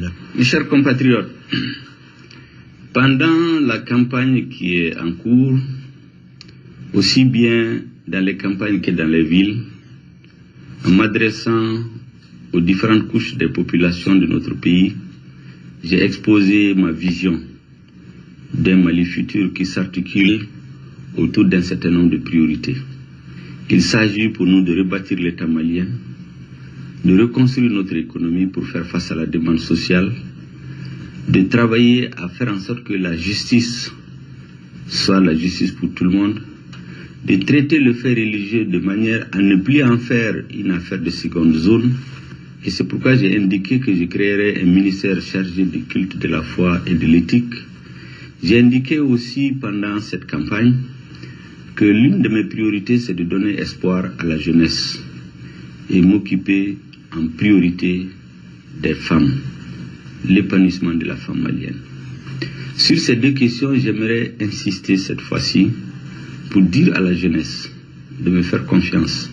malienne. Mes chers compatriotes, pendant la campagne qui est en cours, aussi bien dans les campagnes que dans les villes, en m'adressant aux différentes couches des populations de notre pays, j'ai exposé ma vision d'un Mali futur qui s'articule autour d'un certain nombre de priorités. Il s'agit pour nous de rebâtir l'État malien, de reconstruire notre économie pour faire face à la demande sociale, de travailler à faire en sorte que la justice soit la justice pour tout le monde, de traiter le fait religieux de manière à ne plus en faire une affaire de seconde zone. Et c'est pourquoi j'ai indiqué que je créerai un ministère chargé du culte de la foi et de l'éthique. J'ai indiqué aussi pendant cette campagne que l'une de mes priorités, c'est de donner espoir à la jeunesse et m'occuper en priorité des femmes, l'épanouissement de la femme malienne. Sur ces deux questions, j'aimerais insister cette fois-ci pour dire à la jeunesse de me faire confiance.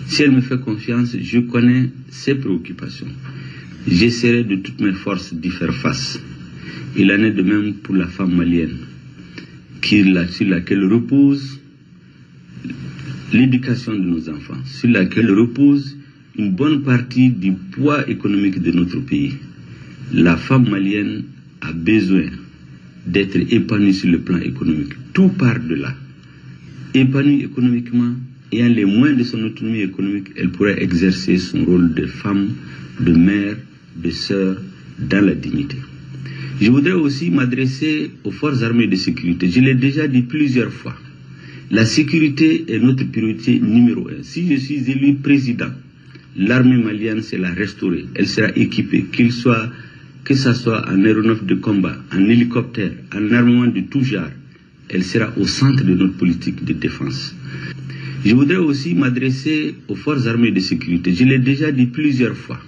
Si elle me fait confiance, je connais ses préoccupations. J'essaierai de toutes mes forces d'y faire face. Il en est de même pour la femme malienne, sur laquelle repose l'éducation de nos enfants, sur laquelle repose une bonne partie du poids économique de notre pays. La femme malienne a besoin d'être épanouie sur le plan économique. Tout part de là. Épanouie économiquement, ayant les moyens de son autonomie économique, elle pourrait exercer son rôle de femme, de mère, de sœur, dans la dignité. Je voudrais aussi m'adresser aux forces armées de sécurité. Je l'ai déjà dit plusieurs fois. La sécurité est notre priorité numéro 1. Si je suis élu président, l'armée malienne, c'est la restaurer. Elle sera équipée, que ce soit en aéronef de combat, en hélicoptère, en armement de tout genre. Elle sera au centre de notre politique de défense. Je voudrais aussi m'adresser aux forces armées de sécurité. Je l'ai déjà dit plusieurs fois.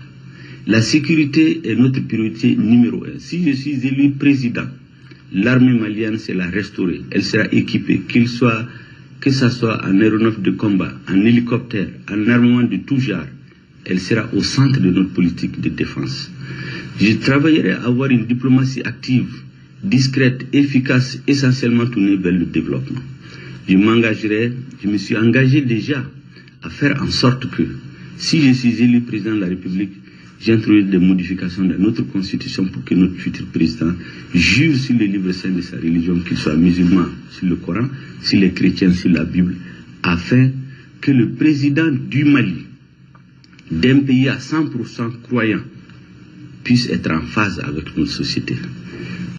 La sécurité est notre priorité numéro 1. Si je suis élu président, l'armée malienne, c'est la restaurer. Elle sera équipée, que ce soit en aéronef de combat, en hélicoptère, en armement de tout genre. Elle sera au centre de notre politique de défense. Je travaillerai à avoir une diplomatie active, discrète, efficace, essentiellement tournée vers le développement. Je me suis engagé déjà à faire en sorte que, si je suis élu président de la République, j'introduis des modifications dans notre constitution pour que notre futur président jure sur le livre saint de sa religion, qu'il soit musulman sur le Coran, s'il est chrétien sur la Bible, afin que le président du Mali, d'un pays à 100% croyant, puisse être en phase avec notre société.